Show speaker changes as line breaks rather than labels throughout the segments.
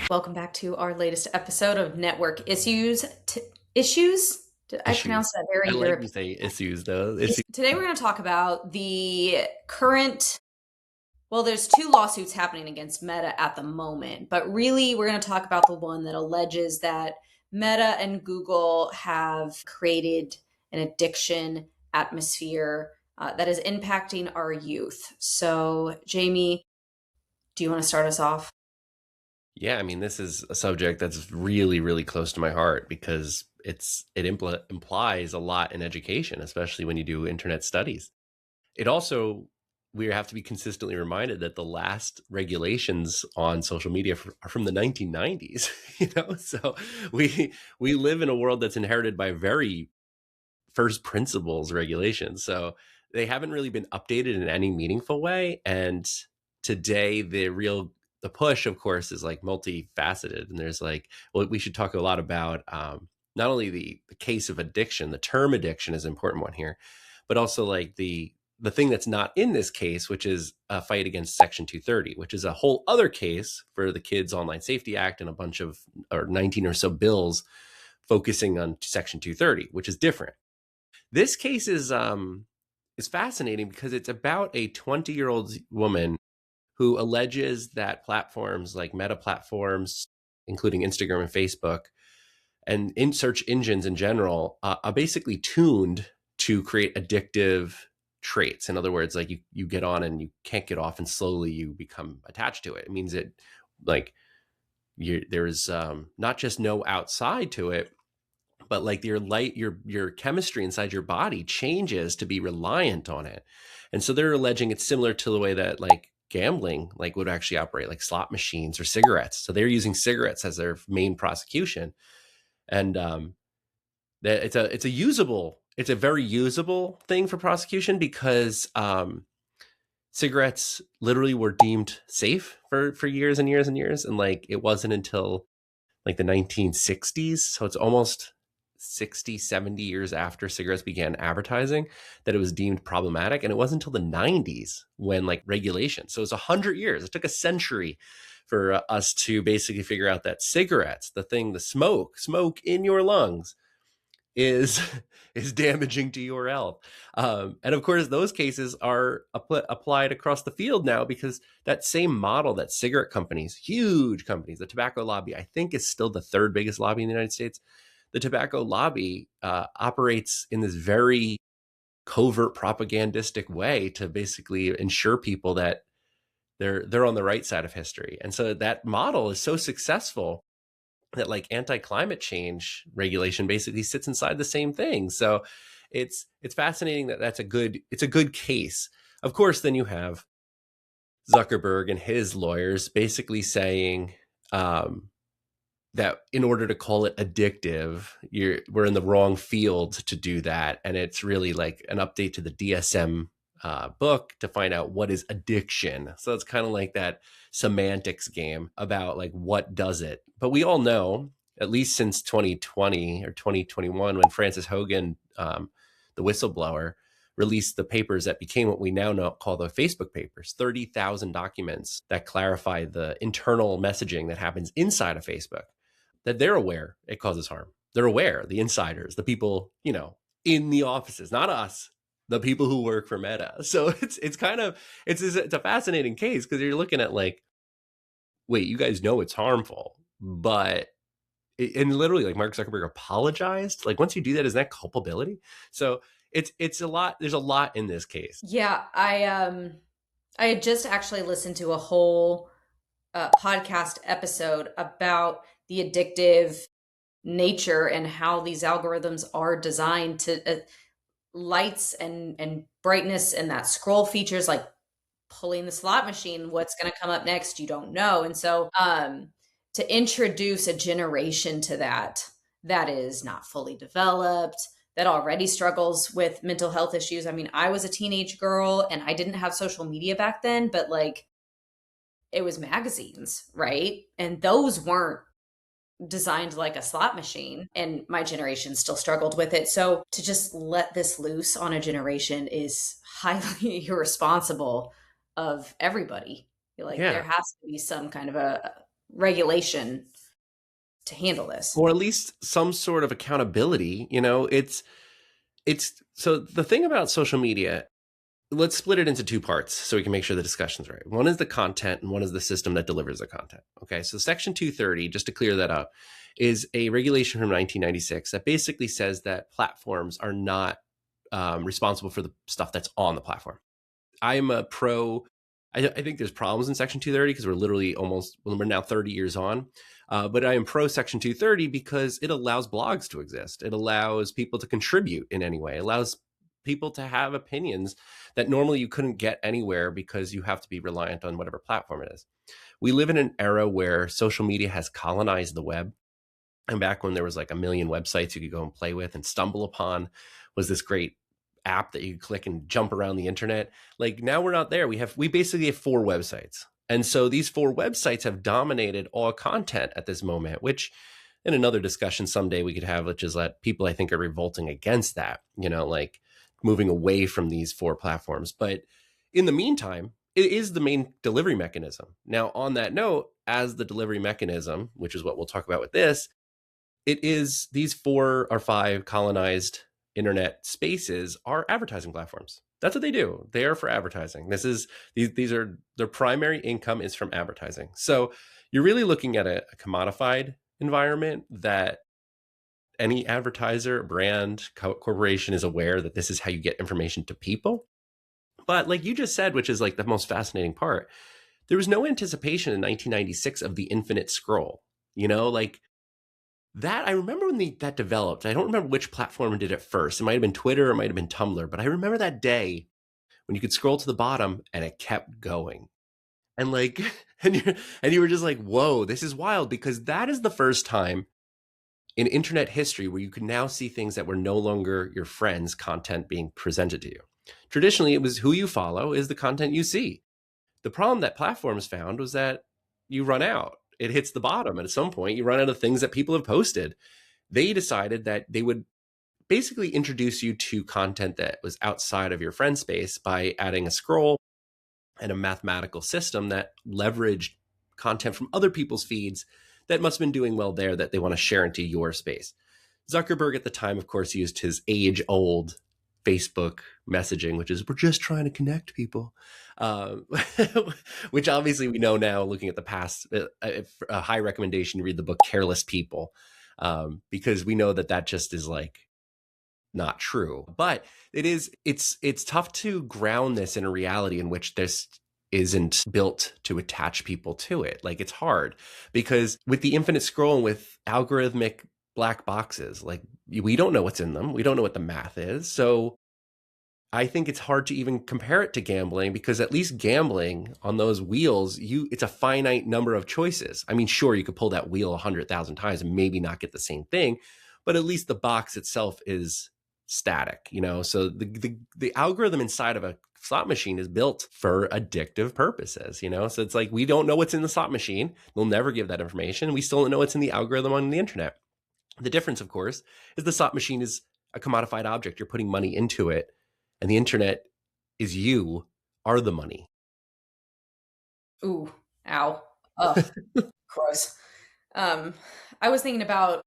Welcome back to our latest episode of Network Issues. Issues? Did I pronounce that very
I like
European?
to say issues, though.
Today we're going to talk about the current, well, there's two lawsuits happening against Meta at the moment, but really we're going to talk about the one that alleges that Meta and Google have created an addiction atmosphere that is impacting our youth. So, Jamie, do you want to start us off?
Yeah, I mean, this is a subject that's really, really close to my heart because it implies a lot in education, especially when you do internet studies. It also, we have to be consistently reminded that the last regulations on social media are from the 1990s, So we live in a world that's inherited by very first principles regulations. So they haven't really been updated in any meaningful way. And today the push, of course, is like multifaceted. And there's like, well, we should talk a lot about not only the case of addiction, the term addiction is an important one here, but also like the thing that's not in this case, which is a fight against Section 230, which is a whole other case for the Kids Online Safety Act and a bunch of, or 19 or so bills focusing on Section 230, which is different. This case is fascinating because it's about a 20-year-old woman who alleges that platforms like Meta platforms, including Instagram and Facebook, and in search engines in general, are basically tuned to create addictive traits. In other words, like you get on and you can't get off, and slowly you become attached to it. It means that like there's not just no outside to it, but like your chemistry inside your body changes to be reliant on it. And so they're alleging it's similar to the way that like gambling like would actually operate, like slot machines or cigarettes. So they're using cigarettes as their main prosecution. And that it's a very usable thing for prosecution because cigarettes literally were deemed safe for years and years and years. And like it wasn't until like the 1960s, so it's almost 60, 70 years after cigarettes began advertising, that it was deemed problematic. And it wasn't until the 90s when like regulation. So it's 100 years. It took a century for us to basically figure out that cigarettes, the smoke in your lungs is is damaging to your health. And of course, those cases are applied across the field now because that same model that cigarette companies, huge companies, the tobacco lobby, I think is still the third biggest lobby in the United States. The tobacco lobby operates in this very covert propagandistic way to basically ensure people that they're on the right side of history. And so that model is so successful that like anti-climate change regulation basically sits inside the same thing. So it's fascinating that it's a good case. Of course, then you have Zuckerberg and his lawyers basically saying that in order to call it addictive, we're in the wrong field to do that. And it's really like an update to the DSM book to find out what is addiction. So it's kind of like that semantics game about like what does it. But we all know, at least since 2020 or 2021, when Frances Hogan, the whistleblower, released the papers that became what we now call the Facebook papers, 30,000 documents that clarify the internal messaging that happens inside of Facebook, that they're aware it causes harm. They're aware, the insiders, the people, in the offices, not us, the people who work for Meta. So it's a fascinating case because you're looking at like, wait, you guys know it's harmful, but and literally like Mark Zuckerberg apologized. Like once you do that, isn't that culpability? So it's a lot. There's a lot in this case.
Yeah, I had just actually listened to a whole podcast episode about the addictive nature and how these algorithms are designed to lights and brightness and that scroll features, like pulling the slot machine, what's going to come up next, you don't know. And so to introduce a generation to that is not fully developed, that already struggles with mental health issues. I mean, I was a teenage girl and I didn't have social media back then, but like it was magazines, right? And those weren't designed like a slot machine, and my generation still struggled with it. So to just let this loose on a generation is highly irresponsible of everybody. feel like there
Yeah.
has to be some kind of a regulation to handle this.
Or at least some sort of accountability. It's so the thing about social media, let's split it into two parts so we can make sure the discussion's right. One is the content and one is the system that delivers the content. Okay, so Section 230, just to clear that up, is a regulation from 1996 that basically says that platforms are not responsible for the stuff that's on the platform. I'm a pro. I think there's problems in Section 230 because we're literally almost, well, we're now 30 years on. But I am pro Section 230 because it allows blogs to exist. It allows people to contribute in any way. It allows people to have opinions that normally you couldn't get anywhere because you have to be reliant on whatever platform it is. We live in an era where social media has colonized the web. And back when there was like a million websites you could go and play with, and stumble upon was this great app that you could click and jump around the internet. Like now we're not there. We basically have four websites. And so these four websites have dominated all content at this moment, which in another discussion someday we could have, which is that people I think are revolting against that, like moving away from these four platforms. But in the meantime, it is the main delivery mechanism. Now, on that note, as the delivery mechanism, which is what we'll talk about with this, it is these 4 or 5 colonized internet spaces are advertising platforms. That's what they do. They are for advertising. These are their primary income is from advertising. So you're really looking at a commodified environment that any advertiser, brand, corporation is aware that this is how you get information to people. But like you just said, which is like the most fascinating part, there was no anticipation in 1996 of the infinite scroll. Like that, I remember when that developed. I don't remember which platform did it first. It might have been Twitter, or it might have been Tumblr, but I remember that day when you could scroll to the bottom and it kept going. And like, and you were just like, whoa, this is wild, because that is the first time in internet history where you could now see things that were no longer your friends' content being presented to you. Traditionally, it was who you follow is the content you see. The problem that platforms found was that you run out. It hits the bottom, and at some point you run out of things that people have posted. They decided that they would basically introduce you to content that was outside of your friend space by adding a scroll and a mathematical system that leveraged content from other people's feeds that must have been doing well there that they want to share into your space. Zuckerberg at the time, of course, used his age-old Facebook messaging, which is, we're just trying to connect people, which obviously we know now, looking at the past, a high recommendation to read the book Careless People, because we know that just is like not true. But it's tough to ground this in a reality in which this isn't built to attach people to it. Like it's hard because with the infinite scroll and with algorithmic black boxes, like we don't know what's in them. We don't know what the math is. So I think it's hard to even compare it to gambling, because at least gambling on those wheels, it's a finite number of choices. I mean, sure, you could pull that wheel 100,000 times and maybe not get the same thing, but at least the box itself is static, So the algorithm inside of a slot machine is built for addictive purposes, So it's like we don't know what's in the slot machine. We'll never give that information. We still don't know what's in the algorithm on the internet. The difference, of course, is the slot machine is a commodified object. You're putting money into it, and the internet is you are the money.
Ooh, ow. Ugh, gross. I was thinking about,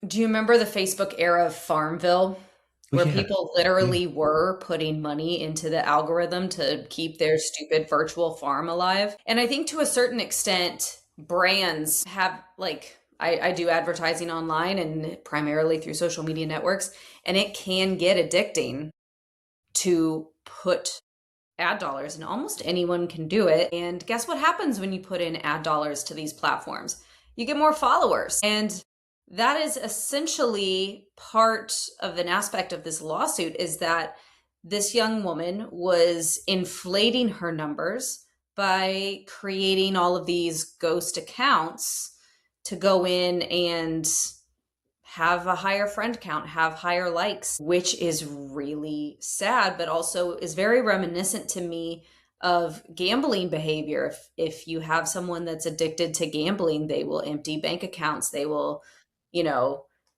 do you remember the Facebook era of Farmville,
Well,
where
yeah.
people literally were putting money into the algorithm to keep their stupid virtual farm alive? And I think to a certain extent, brands have I do advertising online and primarily through social media networks, and it can get addicting to put ad dollars, and almost anyone can do it. And guess what happens when you put in ad dollars to these platforms? You get more followers. And that is essentially part of an aspect of this lawsuit, is that this young woman was inflating her numbers by creating all of these ghost accounts to go in and have a higher friend count, have higher likes, which is really sad, but also is very reminiscent to me of gambling behavior. If you have someone that's addicted to gambling, they will empty bank accounts. They will,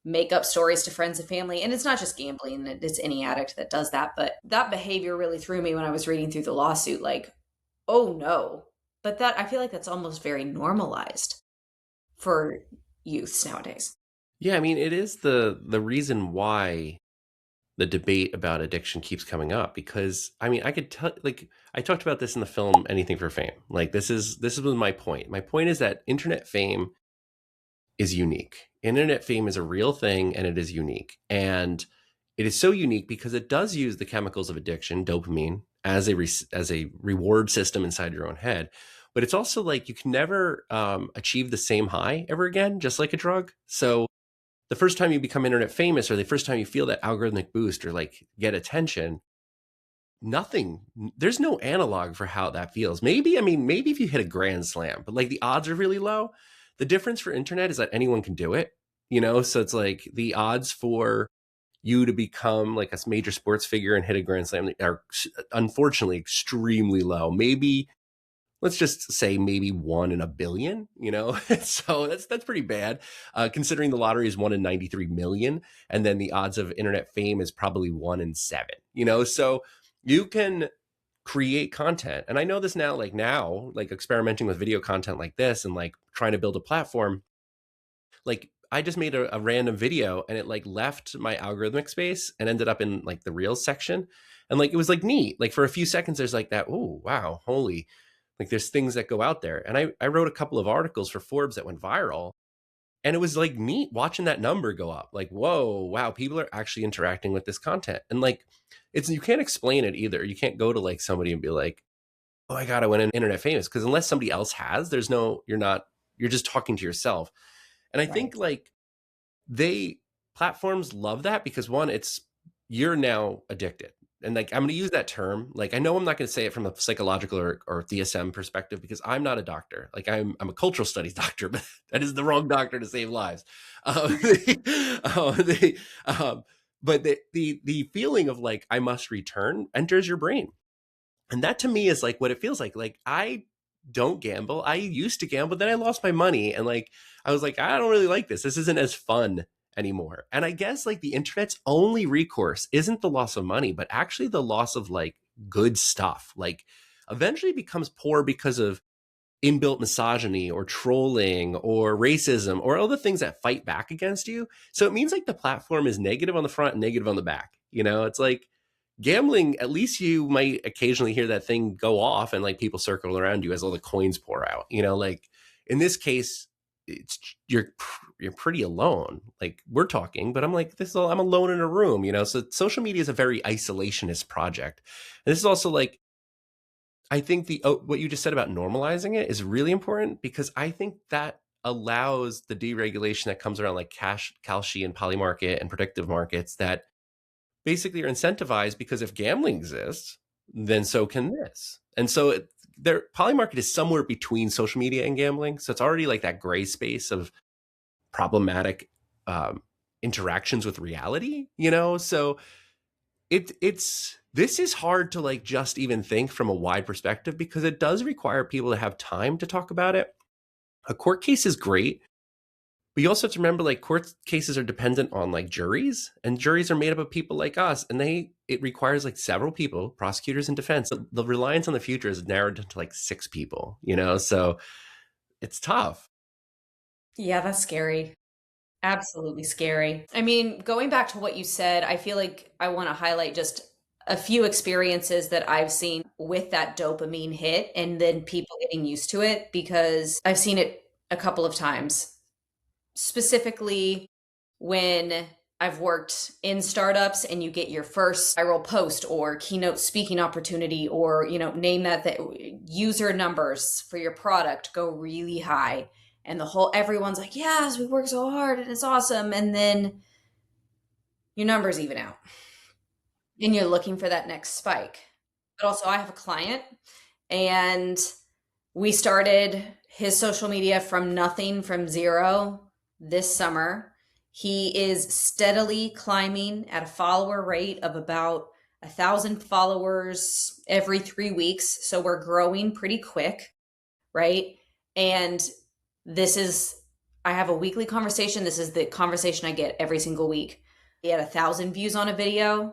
make up stories to friends and family. And it's not just gambling, it's any addict that does that. But that behavior really threw me when I was reading through the lawsuit. Like, Oh no. But that I feel like that's almost very normalized for youths nowadays.
Yeah, I mean, it is the reason why the debate about addiction keeps coming up because I mean, I could tell like I talked about this in the film Anything for Fame. Like this is my point. My point is that internet fame is unique. Internet fame is a real thing and it is unique. And it is so unique because it does use the chemicals of addiction, dopamine, as as a reward system inside your own head. But it's also like you can never achieve the same high ever again, just like a drug. So the first time you become internet famous or the first time you feel that algorithmic boost or like get attention, nothing, there's no analog for how that feels. Maybe, I mean, maybe if you hit a grand slam, but like the odds are really low. The difference for internet is that anyone can do it, you know? So it's like the odds for you to become like a major sports figure and hit a grand slam are unfortunately extremely low. Maybe let's just say maybe 1 in 1 billion, you know? So that's pretty bad, considering the lottery is 1 in 93 million. And then the odds of internet fame is probably 1 in 7, you know? So you can create content. And I know this now, like experimenting with video content like this and like trying to build a platform, like I just made a random video and it like left my algorithmic space and ended up in like the reels section. And like it was like neat. Like for a few seconds, there's like that, oh wow, holy, like there's things that go out there. And I wrote a couple of articles for Forbes that went viral. And it was like neat watching that number go up. Like, whoa, wow, people are actually interacting with this content. And like it's you can't explain it either. You can't go to like somebody and be like, oh my God, I went internet famous. Because unless somebody else has, there's no, you're just talking to yourself. And I
Right.
think like they platforms love that because one, it's you're now addicted. And like I'm going to use that term. Like I know I'm not going to say it from a psychological or DSM perspective because I'm not a doctor. Like I'm a cultural studies doctor, but that is the wrong doctor to save lives. The, but the feeling of like I must return enters your brain, and that to me is like what it feels like. Like I don't gamble. I used to gamble, then I lost my money. And like I was like, I don't really like this. This isn't as fun anymore. And I guess like the internet's only recourse isn't the loss of money, but actually the loss of like good stuff. Like eventually becomes poor because of inbuilt misogyny or trolling or racism or other things that fight back against you. So it means like the platform is negative on the front and negative on the back. You know, it's like gambling, at least you might occasionally hear that thing go off and like people circle around you as all the coins pour out. You know, like in this case, it's you're pretty alone. Like we're talking, but I'm like this is all, I'm alone in a room, you know. So social media is a very isolationist project. And this is also like I think the what you just said about normalizing it is really important because I think that allows the deregulation that comes around like Kalshi and poly market and predictive markets that basically are incentivized because if gambling exists, then so can this. And so their poly market is somewhere between social media and gambling. So it's already like that gray space of problematic interactions with reality, you know? So it's this is hard to like just even think from a wide perspective because it does require people to have time to talk about it. A court case is great, but you also have to remember like court cases are dependent on like juries, and juries are made up of people like us, and it requires like several people, prosecutors and defense. The reliance on the future is narrowed to like 6 people, you know, so it's tough.
Yeah, that's scary. Absolutely scary. I mean, going back to what you said, I feel like I want to highlight just a few experiences that I've seen with that dopamine hit and then people getting used to it because I've seen it a couple of times. Specifically, when I've worked in startups and you get your first viral post or keynote speaking opportunity or, name that the user numbers for your product go really high and everyone's like, "Yes, we work so hard and it's awesome." And then your numbers even out and you're looking for that next spike. But also I have a client and we started his social media from nothing, from zero this summer. He is steadily climbing at a follower rate of about 1,000 followers every 3 weeks. So we're growing pretty quick, right? And this is, I have a weekly conversation. This is the conversation I get every single week. He had 1,000 views on a video.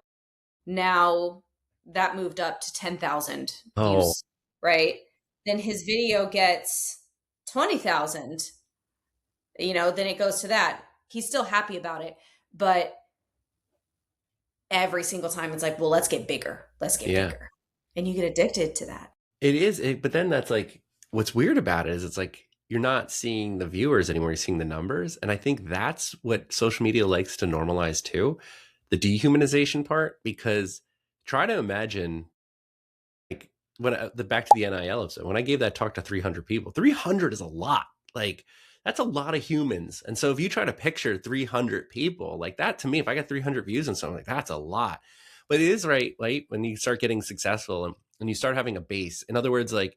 Now that moved up to 10,000
Oh,
views right? Then his video gets 20,000, then it goes to that. He's still happy about it, but every single time it's like, well, let's get bigger. Let's get
Yeah.
bigger. And you get addicted to that.
It is, but then that's like what's weird about it is it's like you're not seeing the viewers anymore, you're seeing the numbers. And I think that's what social media likes to normalize too, the dehumanization part, because try to imagine like the back to the NIL episode, when I gave that talk to 300 people, 300 is a lot. Like that's a lot of humans. And so if you try to picture 300 people like that, to me, if I got 300 views and something like that's a lot. But it is right when you start getting successful and you start having a base. In other words, like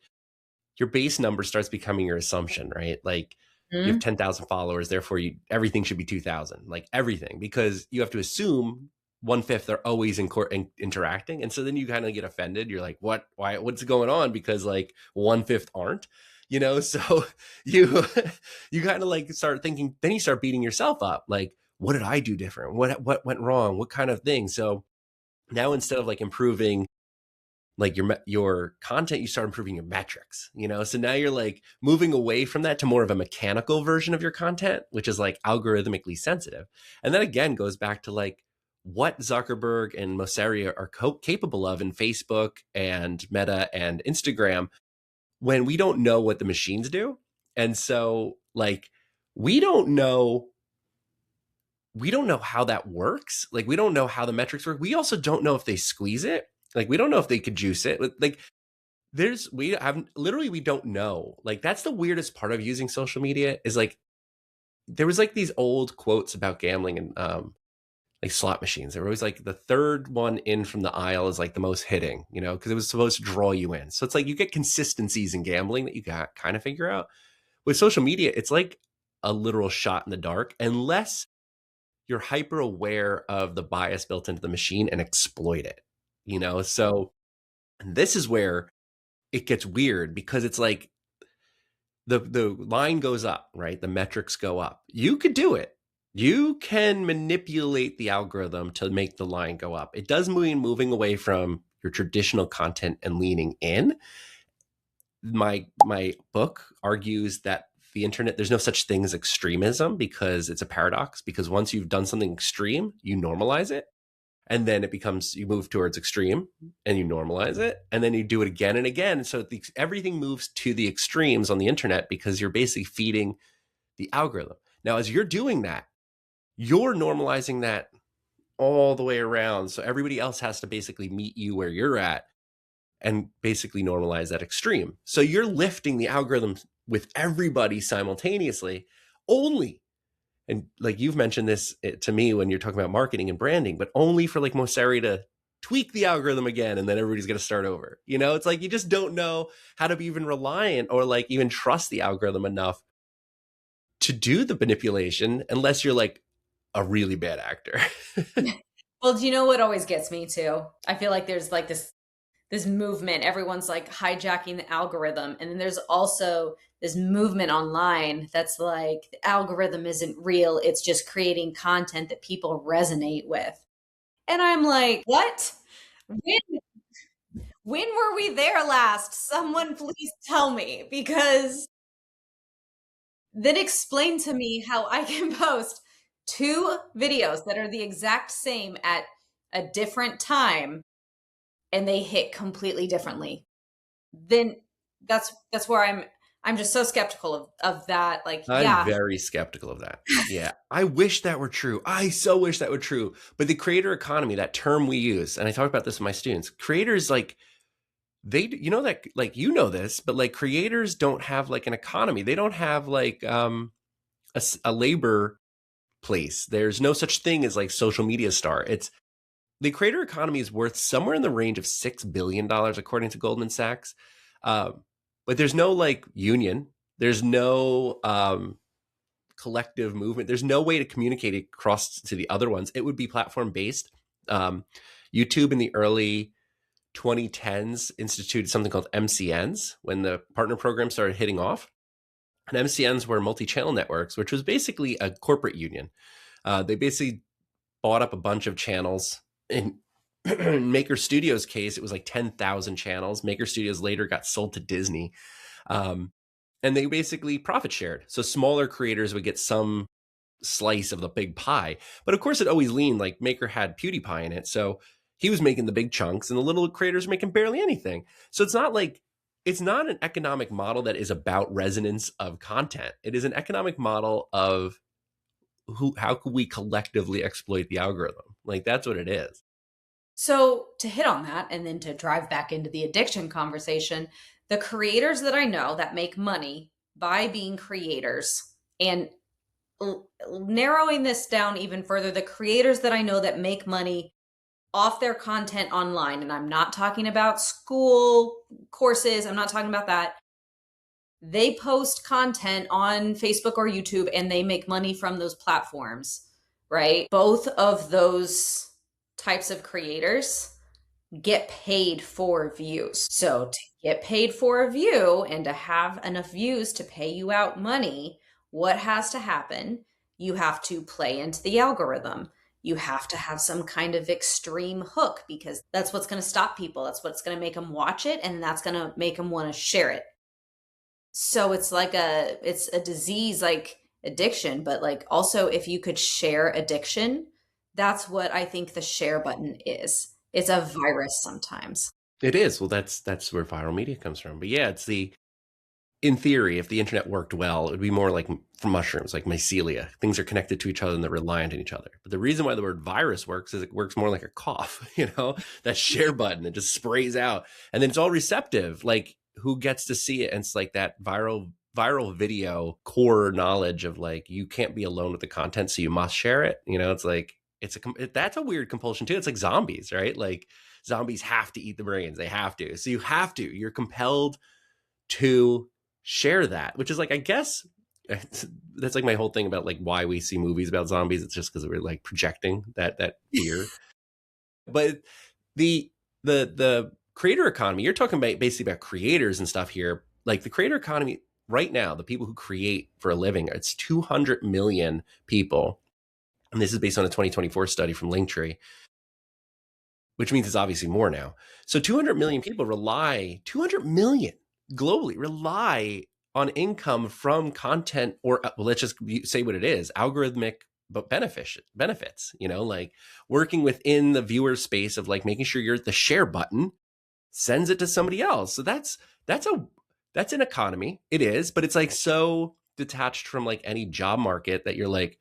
your base number starts becoming your assumption, right? Like you have
Mm-hmm.
10,000 followers, therefore everything should be 2,000, like everything, because you have to assume 1/5 are always interacting. And so then you kind of get offended. You're like, what's going on? Because like 1/5 aren't, so you, you kind of like start thinking, then you start beating yourself up. Like, what did I do different? What went wrong? What kind of thing? So now instead of like improving like your content, you start improving your metrics, so now you're like moving away from that to more of a mechanical version of your content, which is like algorithmically sensitive. And that again goes back to like what Zuckerberg and Mosseri are capable of in Facebook and Meta and Instagram, when we don't know what the machines do. And so like we don't know how that works. Like we don't know how the metrics work. We also don't know if they squeeze it. Like we don't know if they could juice it. Like we don't know. Like that's the weirdest part of using social media is like there was like these old quotes about gambling and like slot machines. They were always like the third one in from the aisle is like the most hitting, because it was supposed to draw you in. So it's like you get consistencies in gambling that you got kind of figure out. With social media, it's like a literal shot in the dark unless you're hyper aware of the bias built into the machine and exploit it. So this is where it gets weird, because it's like the line goes up, right? The metrics go up. You could do it. You can manipulate the algorithm to make the line go up. It does mean moving away from your traditional content and leaning in. My book argues that the internet, there's no such thing as extremism, because it's a paradox, because once you've done something extreme, you normalize it. And then it becomes, you move towards extreme and you normalize it, and then you do it again and again. So everything moves to the extremes on the internet because you're basically feeding the algorithm. Now, as you're doing that, you're normalizing that all the way around. So everybody else has to basically meet you where you're at and basically normalize that extreme. So you're lifting the algorithm with everybody simultaneously, only, and like you've mentioned this to me when you're talking about marketing and branding, but only for like Mosseri to tweak the algorithm again and then everybody's going to start over. It's like you just don't know how to be even reliant or like even trust the algorithm enough to do the manipulation unless you're like a really bad actor.
Well, do you know what always gets me too? I feel like there's like this movement. Everyone's like hijacking the algorithm. And then there's also this movement online that's like the algorithm isn't real. It's just creating content that people resonate with. And I'm like, what? When were we there last? Someone please tell me, because then explain to me how I can post two videos that are the exact same at a different time and they hit completely differently. Then that's where I'm just so skeptical of that. Like,
I'm
yeah.
very skeptical of that. Yeah. I wish that were true. I so wish that were true. But the creator economy, that term we use, and I talk about this with my students, creators like, that like this, but like creators don't have like an economy. They don't have like a labor place. There's no such thing as like social media star. It's the creator economy is worth somewhere in the range of $6 billion according to Goldman Sachs. But there's no like union. There's no collective movement. There's no way to communicate it across to the other ones. It would be platform based. YouTube in the early 2010s instituted something called MCNs when the partner program started hitting off. And MCNs were multi-channel networks, which was basically a corporate union. They basically bought up a bunch of channels, and Maker Studios case, it was like 10,000 channels. Maker Studios later got sold to Disney. Um, and they basically profit shared. So smaller creators would get some slice of the big pie. But of course, it always leaned like Maker had PewDiePie in it. So he was making the big chunks and the little creators were making barely anything. So it's not an economic model that is about resonance of content. It is an economic model of how could we collectively exploit the algorithm? Like that's what it is.
So, to hit on that and then to drive back into the addiction conversation, the creators that I know that make money by being creators, and narrowing this down even further, the creators that I know that make money off their content online, and I'm not talking about school courses, I'm not talking about that. They post content on Facebook or YouTube and they make money from those platforms, right? Both of those types of creators get paid for views. So to get paid for a view and to have enough views to pay you out money, what has to happen? You have to play into the algorithm. You have to have some kind of extreme hook because that's what's going to stop people. That's what's going to make them watch it and that's going to make them want to share it. So it's a disease like addiction, but like also if you could share addiction, that's what I think the share button is. It's a virus sometimes.
It is. Well, that's where viral media comes from. But yeah, in theory, if the internet worked well, it would be more like from mushrooms, like mycelia. Things are connected to each other and they're reliant on each other. But the reason why the word virus works is it works more like a cough, that share button, it just sprays out and then it's all receptive. Like who gets to see it? And it's like that viral video core knowledge of like, you can't be alone with the content. So you must share it. It's like, that's a weird compulsion too. It's like zombies, right? Like zombies have to eat the brains. They have to. So you're compelled to share that, which is like, I guess that's like my whole thing about like why we see movies about zombies. It's just because we're like projecting that fear. But the creator economy, you're talking about basically about creators and stuff here. Like the creator economy right now, the people who create for a living, it's 200 million people. And this is based on a 2024 study from Linktree, which means it's obviously more now. So 200 million people 200 million globally rely on income from content or, well, let's just say what it is, algorithmic but benefits, like working within the viewer space of like making sure you're at the share button sends it to somebody else. So that's an economy. It is, but it's like so detached from like any job market that you're like,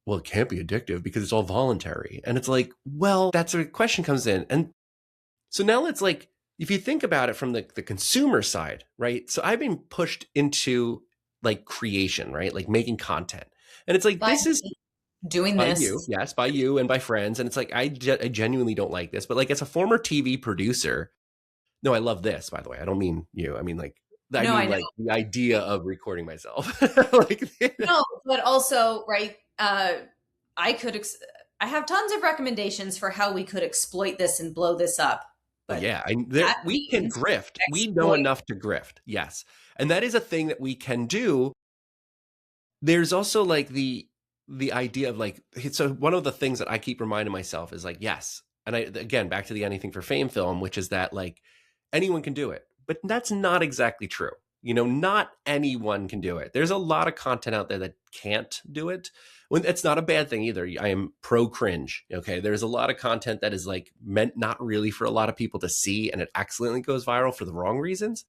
well, it can't be addictive because it's all voluntary. And it's like, well, that's where the question comes in. And so now let's like, if you think about it from the consumer side, right? So I've been pushed into like creation, right? Like making content. And it's like,
By
this is
doing
by
this.
you. Yes, by you and by friends. And it's like, I genuinely don't like this. But like as a former TV producer, no, I love this, by the way. I don't mean you. I mean
No, I know.
like the idea of recording myself. Like,
No, but also, right, I could I have tons of recommendations for how we could exploit this and blow this up. But
yeah,
that
we can
means
grift. We know
exploit.
enough to grift. Yes. And that is a thing that we can do. There's also like the idea of like, so one of the things that I keep reminding myself is like, yes. And again, back to the anything for fame film, which is that like anyone can do it, but that's not exactly true. Not anyone can do it. There's a lot of content out there that can't do it. It's not a bad thing either. I am pro cringe. Okay. There's a lot of content that is like meant not really for a lot of people to see, and it accidentally goes viral for the wrong reasons.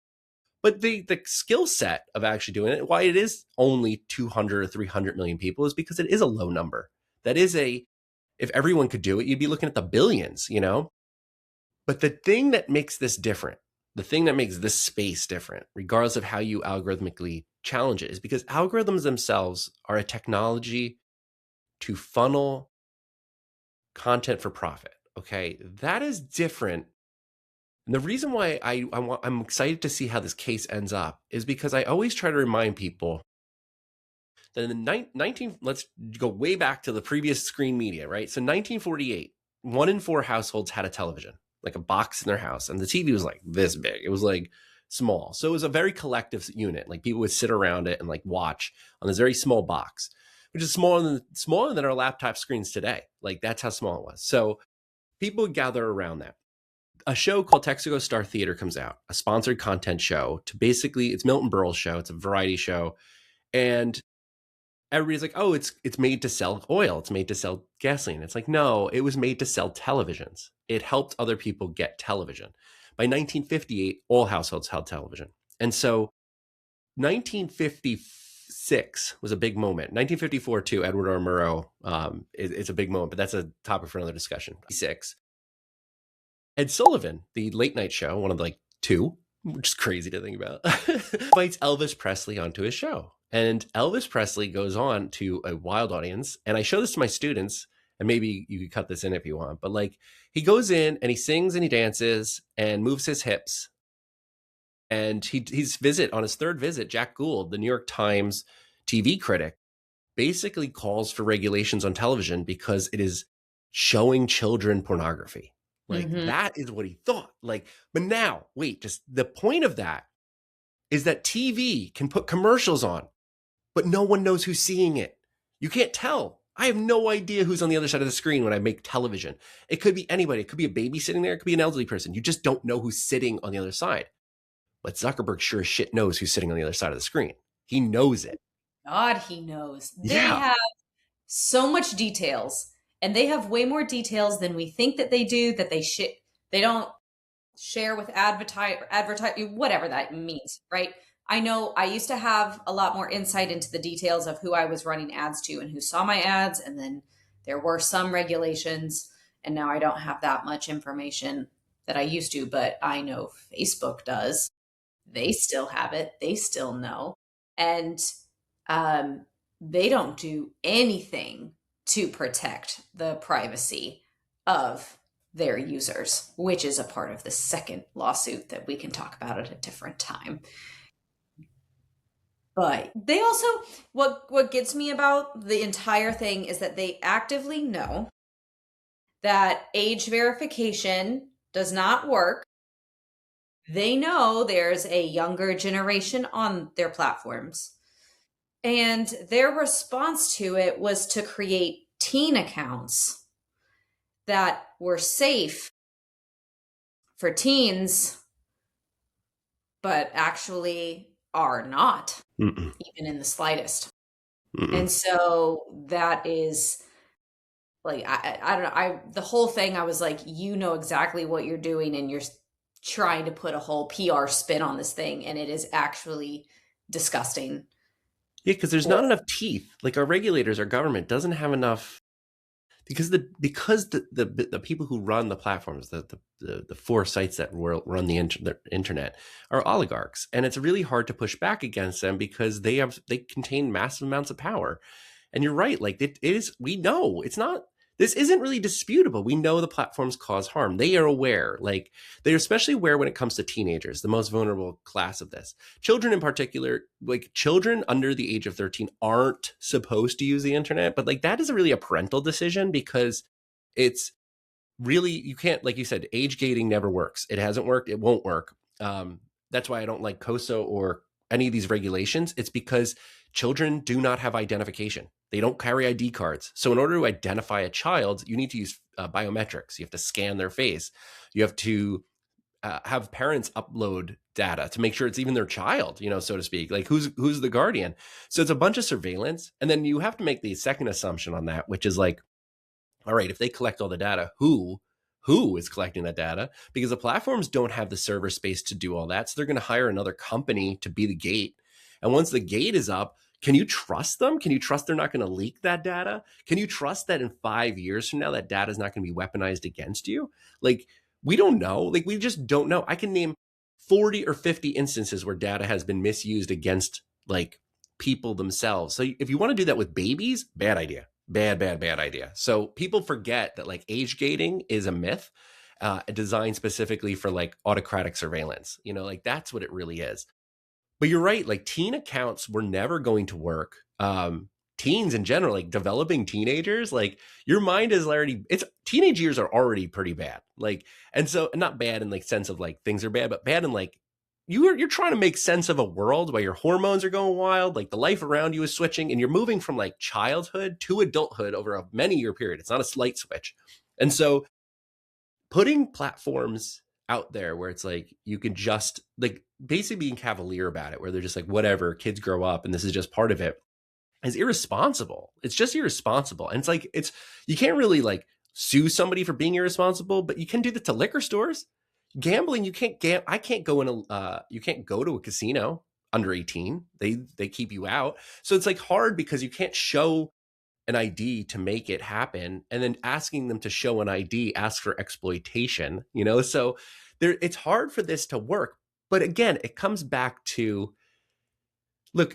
But the skill set of actually doing it, why it is only 200 or 300 million people, is because it is a low number. That is if everyone could do it, you'd be looking at the billions. But the thing that makes this different, the thing that makes this space different, regardless of how you algorithmically challenge it, is because algorithms themselves are a technology to funnel content for profit. Okay. That is different. And the reason why I'm excited to see how this case ends up is because I always try to remind people that in the 19, let's go way back to the previous screen media, right? So 1948, 1 in 4 households had a television, like a box in their house. And the TV was like this big. It was like small. So it was a very collective unit. Like people would sit around it and like watch on this very small box, which is smaller than our laptop screens today. Like that's how small it was. So people would gather around that. A show called Texaco Star Theater comes out, a sponsored content show to basically, it's Milton Berle's show. It's a variety show. And everybody's like, oh, it's made to sell oil. It's made to sell gasoline. It's like, no, it was made to sell televisions. It helped other people get television. By 1958, all households had television. And so 1956 was a big moment. 1954 too, Edward R. Murrow, it's a big moment, but that's a topic for another discussion. Six. Ed Sullivan, the late night show, one of the like two, which is crazy to think about, invites Elvis Presley onto his show. And Elvis Presley goes on to a wild audience. And I show this to my students, and maybe you could cut this in if you want, but like he goes in and he sings and he dances and moves his hips. And his visit, on his third visit, Jack Gould, the New York Times TV critic, basically calls for regulations on television because it is showing children pornography. Like that is what he thought. Like, but now, wait, just the point of that is that TV can put commercials on, but no one knows who's seeing it. You can't tell. I have no idea who's on the other side of the screen when I make television. It could be anybody. It could be a baby sitting there. It could be an elderly person. You just don't know who's sitting on the other side. But Zuckerberg sure as shit knows who's sitting on the other side of the screen. He knows it.
God, he knows. They
Yeah.
have so much details, and they have way more details than we think that they do, that they don't share with advertise, whatever that means, right? I know I used to have a lot more insight into the details of who I was running ads to and who saw my ads. And then there were some regulations, and now I don't have that much information that I used to, but I know Facebook does. They still have it. They still know. And they don't do anything to protect the privacy of their users, which is a part of the second lawsuit that we can talk about at a different time. But they also, what gets me about the entire thing is that they actively know that age verification does not work. They know there's a younger generation on their platforms. And their response to it was to create teen accounts that were safe for teens, but actually are not, even in the slightest. And so that is like, I don't know. The whole thing, I was like, you know exactly what you're doing, and you're trying to put a whole PR spin on this thing, and it is actually disgusting.
Yeah, because there's not enough teeth. Like our regulators, our government doesn't have enough, because the people who run the platforms, the four sites that run the internet are oligarchs, and it's really hard to push back against them because they contain massive amounts of power. And you're right, like it is. We know it's not. This isn't really disputable. We know the platforms cause harm. They are aware. Like they're especially aware when it comes to teenagers, the most vulnerable class of this. Children in particular, like children under the age of 13 aren't supposed to use the internet, but like that is really a parental decision because it's really, you can't, like you said, age gating never works. It hasn't worked. It won't work. That's why I don't like COSO or any of these regulations. It's because children do not have identification. They don't carry ID cards. So in order to identify a child, you need to use biometrics. You have to scan their face. You have to have parents upload data to make sure it's even their child, so to speak, like who's the guardian. So it's a bunch of surveillance. And then you have to make the second assumption on that, which is like, all right, if they collect all the data, who is collecting that data? Because the platforms don't have the server space to do all that. So they're going to hire another company to be the gate. And once the gate is up, can you trust them? Can you trust they're not going to leak that data? Can you trust that in 5 years from now, that data is not going to be weaponized against you? Like, we don't know. Like, we just don't know. I can name 40 or 50 instances where data has been misused against like people themselves. So if you want to do that with babies, bad idea. Bad idea. So people forget that like age gating is a myth designed specifically for like autocratic surveillance. Like that's what it really is. But you're right, like teen accounts were never going to work. Teens in general, like developing teenagers, like your mind is already, teenage years are already pretty bad. Like, and so not bad in like sense of like things are bad, but bad in like you're trying to make sense of a world where your hormones are going wild, like the life around you is switching, and you're moving from like childhood to adulthood over a many year period. It's not a slight switch. And so putting platforms out there where it's like you can just like basically being cavalier about it, where they're just like, whatever, kids grow up and this is just part of it, is irresponsible. It's just irresponsible. And it's like, you can't really like sue somebody for being irresponsible, but you can do that to liquor stores. Gambling, you can't I can't go in you can't go to a casino under 18. They keep you out. So it's like hard because you can't show an ID to make it happen, and then asking them to show an ID asks for exploitation, So it's hard for this to work. But again, it comes back to, look,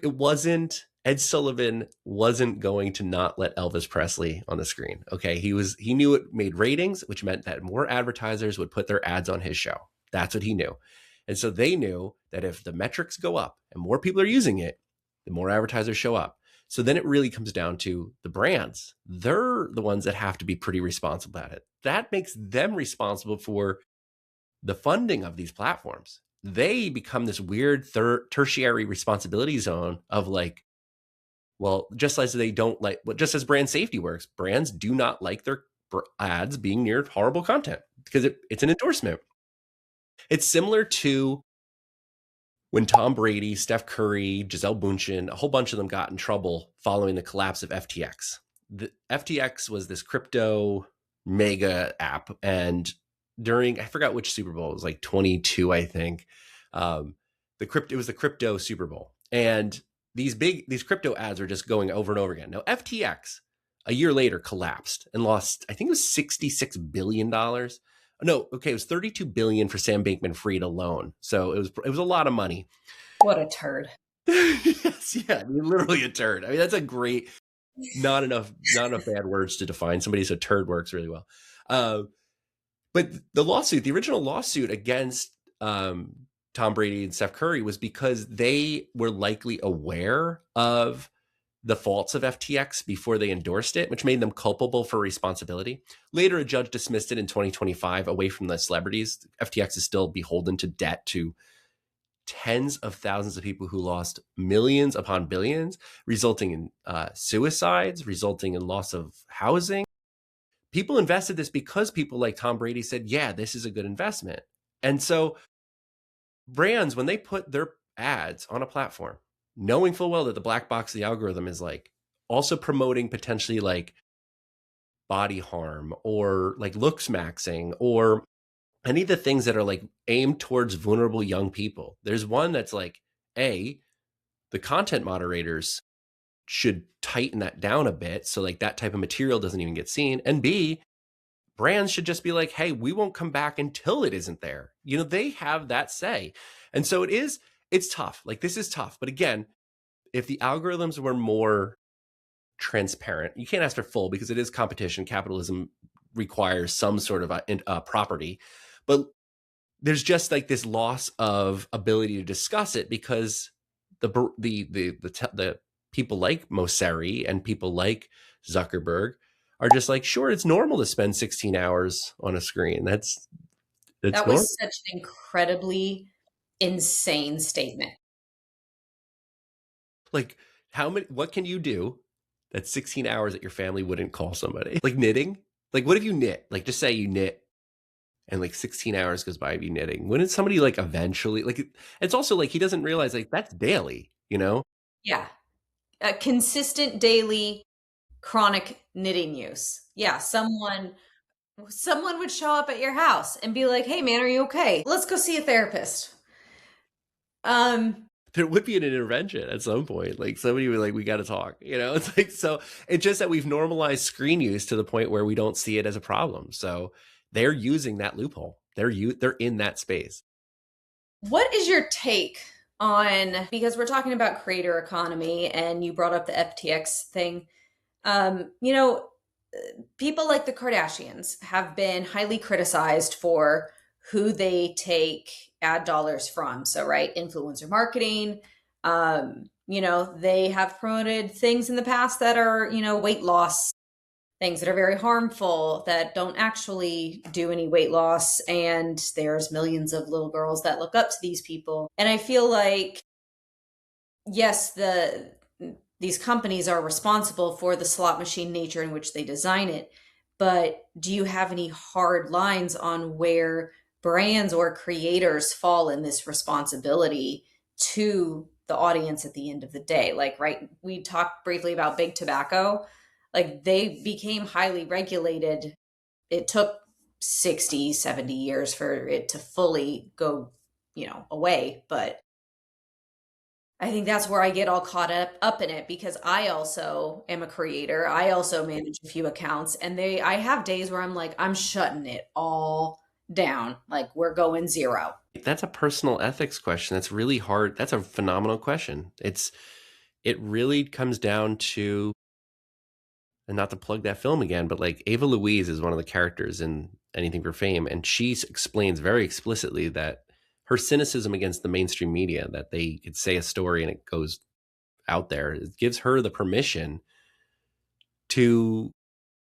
Ed Sullivan wasn't going to not let Elvis Presley on the screen. Okay. He knew it made ratings, which meant that more advertisers would put their ads on his show. That's what he knew. And so they knew that if the metrics go up and more people are using it, the more advertisers show up. So then it really comes down to the brands. They're the ones that have to be pretty responsible at it. That makes them responsible for the funding of these platforms. They become this weird tertiary responsibility zone of like, well, just as they don't like, well, just as brand safety works, brands do not like their ads being near horrible content because it's an endorsement. It's similar to when Tom Brady, Steph Curry, Gisele Bündchen, a whole bunch of them got in trouble following the collapse of FTX. The FTX was this crypto mega app, and I forgot which Super Bowl, it was like 22, I think. It was the crypto Super Bowl, and these crypto ads are just going over and over again. Now, FTX a year later collapsed and lost, I think it was $66 billion. No, okay, it was $32 billion for Sam Bankman-Fried alone. So it was a lot of money.
What a turd.
Yes, yeah, I mean, literally a turd. I mean, that's a great, not enough bad words to define somebody. So turd works really well. But the original lawsuit against Tom Brady and Steph Curry was because they were likely aware of the faults of FTX before they endorsed it, which made them culpable for responsibility. Later, a judge dismissed it in 2025 away from the celebrities. FTX is still beholden to debt to tens of thousands of people who lost millions upon billions, resulting in suicides, resulting in loss of housing. People invested this because people like Tom Brady said, yeah, this is a good investment. And so brands, when they put their ads on a platform, knowing full well that the black box of the algorithm is like also promoting potentially like body harm or like looks maxing or any of the things that are like aimed towards vulnerable young people. There's one that's like, the content moderators should tighten that down a bit so like that type of material doesn't even get seen. And B, brands should just be like, hey, we won't come back until it isn't there. They have that say. And so it's tough. Like, this is tough. But again, if the algorithms were more transparent, you can't ask for full because it is competition. Capitalism requires some sort of property, but there's just like this loss of ability to discuss it because the people like Mosseri and people like Zuckerberg are just like, sure, it's normal to spend 16 hours on a screen. That
was
normal.
Such an incredibly insane statement.
Like, what can you do that's 16 hours that your family wouldn't call somebody? Like knitting? Like, what if you knit? Like, just say you knit and like 16 hours goes by of you knitting. Wouldn't somebody like eventually, like, it's also like he doesn't realize like that's daily,
Yeah. A consistent daily chronic knitting use. Yeah. Someone would show up at your house and be like, hey man, are you okay? Let's go see a therapist.
There would be an intervention at some point. Like somebody would like, we got to talk, it's like, so it's just that we've normalized screen use to the point where we don't see it as a problem. So they're using that loophole. They're in that space. What
is your take on, because we're talking about creator economy and you brought up the FTX thing. People like the Kardashians have been highly criticized for who they take ad dollars from. So, right, influencer marketing. They have promoted things in the past that are, weight loss, things that are very harmful, that don't actually do any weight loss. And there's millions of little girls that look up to these people. And I feel like, yes, these companies are responsible for the slot machine nature in which they design it. but do you have any hard lines on where brands or creators fall in this responsibility to the audience at the end of the day? Like, right, we talked briefly about big tobacco. Like, they became highly regulated. It took 60, 70 years for it to fully go, away. But I think that's where I get all caught up in it, because I also am a creator. I also manage a few accounts, and I have days where I'm like, I'm shutting it all down. Like, we're going zero.
That's a personal ethics question. That's really hard. That's a phenomenal question. It really comes down to, and not to plug that film again, but like Ava Louise is one of the characters in Anything for Fame, and she explains very explicitly that her cynicism against the mainstream media, that they could say a story and it goes out there, it gives her the permission to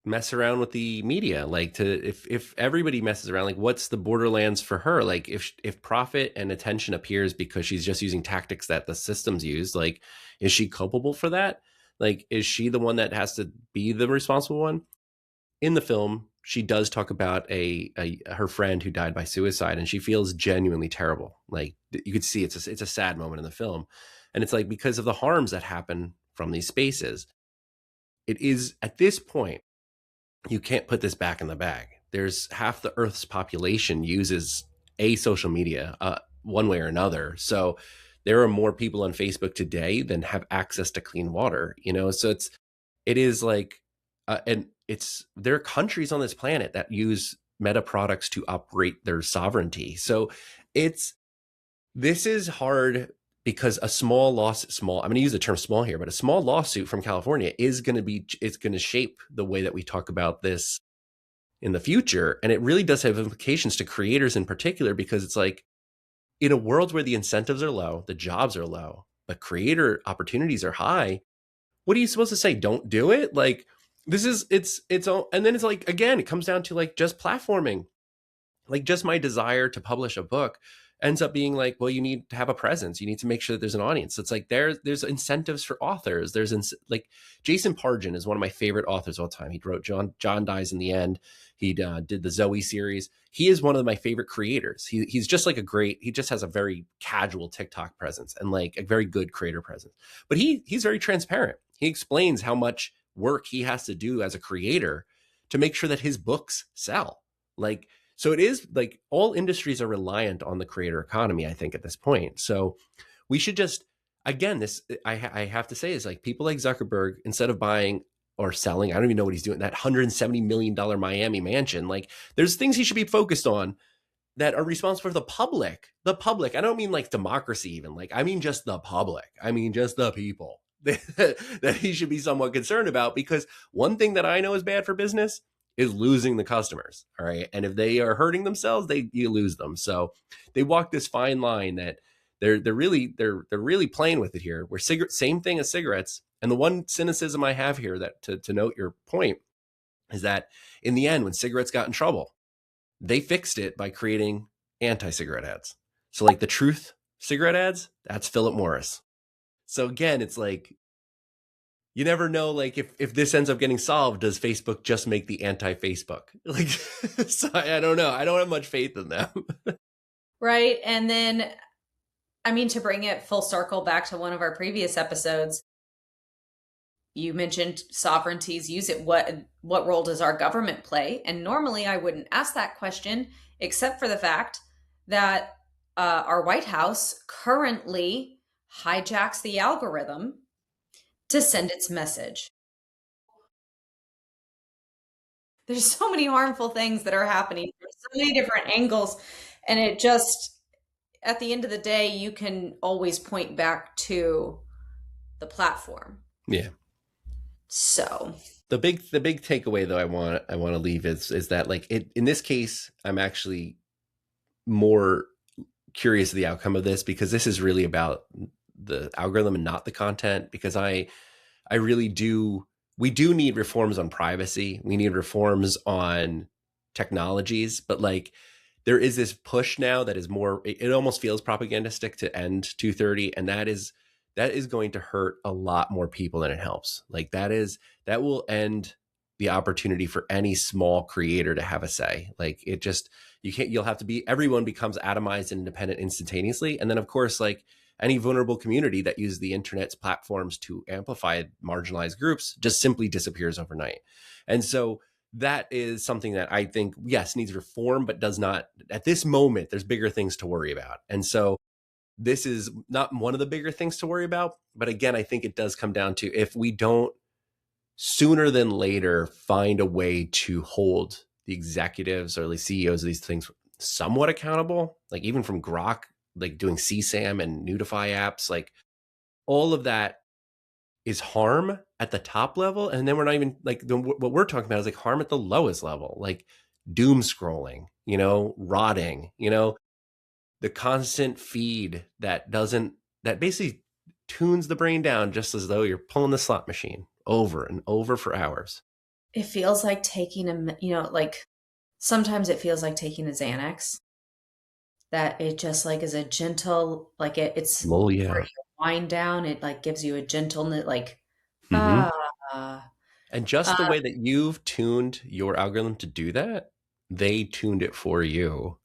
mess around with the media. Like, to if everybody messes around, like, what's the borderlands for her? Like, if profit and attention appears because she's just using tactics that the systems use, like, is she culpable for that? Like, is she the one that has to be the responsible one? In the film, she does talk about her friend who died by suicide, and she feels genuinely terrible. Like, you could see it's a sad moment in the film, and it's like, because of the harms that happen from these spaces, it is at this point, you can't put this back in the bag. There's half the Earth's population uses a social media, one way or another. So there are more people on Facebook today than have access to clean water. So it is like, and there are countries on this planet that use Meta products to operate their sovereignty. So this is hard, because a small I'm going to use the term small here, but a small lawsuit from California it's going to shape the way that we talk about this in the future. And it really does have implications to creators in particular, because it's like, in a world where the incentives are low, the jobs are low, but creator opportunities are high, what are you supposed to say? Don't do it? Like, it's all, and then it's like, again, it comes down to like just platforming. Like, just my desire to publish a book ends up being like, well, you need to have a presence. You need to make sure that there's an audience. So it's like, there's incentives for authors. Like, Jason Pargin is one of my favorite authors of all time. He wrote John Dies in the End. He did the Zoe series. He is one of my favorite creators. He's just like he just has a very casual TikTok presence and like a very good creator presence. But he's very transparent. He explains how much work he has to do as a creator to make sure that his books sell. Like, so it is like, all industries are reliant on the creator economy, I think, at this point. So we should just, again, this, I have to say, is like, people like Zuckerberg, instead of buying or selling, I don't even know what he's doing, that $170 million Miami mansion, like, there's things he should be focused on that are responsible for the public. I don't mean like democracy even. Like, I mean just the public. I mean just the people that he should be somewhat concerned about, because one thing that I know is bad for business is losing the customers. All right. And if they are hurting themselves, you lose them. So they walk this fine line that they're really playing with it here. Where same thing as cigarettes. And the one cynicism I have here, that to note your point, is that in the end, when cigarettes got in trouble, they fixed it by creating anti-cigarette ads. So like the Truth cigarette ads, that's Philip Morris. So again, it's like, you never know, like, if this ends up getting solved, does Facebook just make the anti-Facebook? Like, so I don't know. I don't have much faith in them.
Right. And then, I mean, to bring it full circle back to one of our previous episodes, you mentioned sovereignties use it. What role does our government play? And normally I wouldn't ask that question, except for the fact that our White House currently hijacks the algorithm to send its message. There's so many harmful things that are happening from so many different angles. And it just, at the end of the day, you can always point back to the platform.
Yeah.
So
the big takeaway though I want to leave is that, like, in this case, I'm actually more curious of the outcome of this, because this is really about the algorithm and not the content. Because I really do, we do need reforms on privacy. We need reforms on technologies, but like, there is this push now that is more, it almost feels propagandistic, to end 230. And that is going to hurt a lot more people than it helps. Like, that will end the opportunity for any small creator to have a say. Like it just, you'll have to be, everyone becomes atomized and independent instantaneously. And then of course, like any vulnerable community that uses the internet's platforms to amplify marginalized groups just simply disappears overnight. And so that is something that I think, yes, needs reform, but does not, at this moment, there's bigger things to worry about. And so this is not one of the bigger things to worry about. But again, I think it does come down to, if we don't sooner than later find a way to hold the executives or the CEOs of these things somewhat accountable, like even from Grok, like doing CSAM and Nudify apps, like all of that is harm at the top level. And then we're not even like, what we're talking about is like harm at the lowest level, like doom scrolling, rotting, the constant feed that basically tunes the brain down just as though you're pulling the slot machine over and over for hours.
It feels like taking like sometimes it feels like taking a Xanax, that it just like is a gentle, like it's
Oh
for
yeah.
you to wind down. It like gives you a gentleness, like,
Mm-hmm.
ah,
And just the
uh,
way that you've tuned your algorithm to do that, they tuned it for you,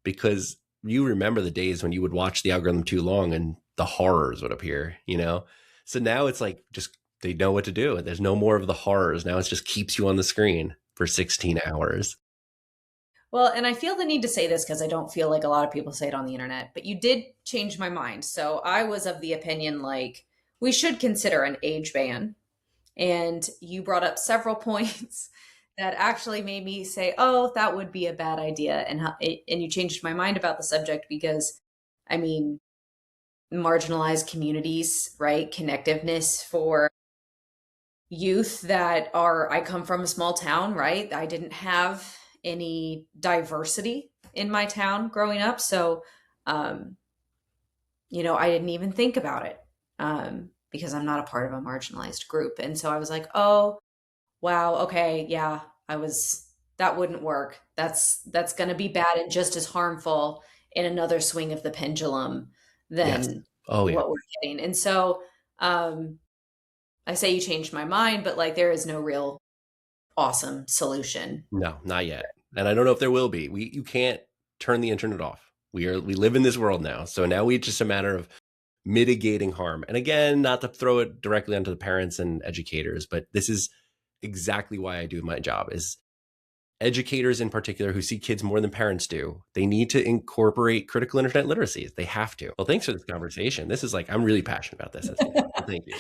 because you remember the days when you would watch the algorithm too long and the horrors would appear. So now it's like, just they know what to do. There's no more of the horrors. Now it just keeps you on the screen for 16 hours.
well, and I feel the need to say this because I don't feel like a lot of people say it on the internet, but you did change my mind. So I was of the opinion like we should consider an age ban. And you brought up several points that actually made me say, "Oh, that would be a bad idea." And you changed my mind about the subject because, I mean, marginalized communities, right? Connectiveness for youth that are. I come from a small town, right? I didn't have any diversity in my town growing up, so um, I didn't even think about it because I'm not a part of a marginalized group, and so I was like, "Oh." Wow, okay, yeah, that wouldn't work. That's gonna be bad and just as harmful in another swing of the pendulum
Yes.
than
Oh yeah.
what we're getting. And so, um, I say you changed my mind, but like there is no real awesome solution.
No, not yet. And I don't know if there will be. You can't turn the internet off. We live in this world now. So now it's just a matter of mitigating harm. And again, not to throw it directly onto the parents and educators, but this is exactly why I do my job, is educators in particular who see kids more than parents do. They need to incorporate critical internet literacy. They have to. Well, thanks for this conversation. This is like, I'm really passionate about this. So thank you.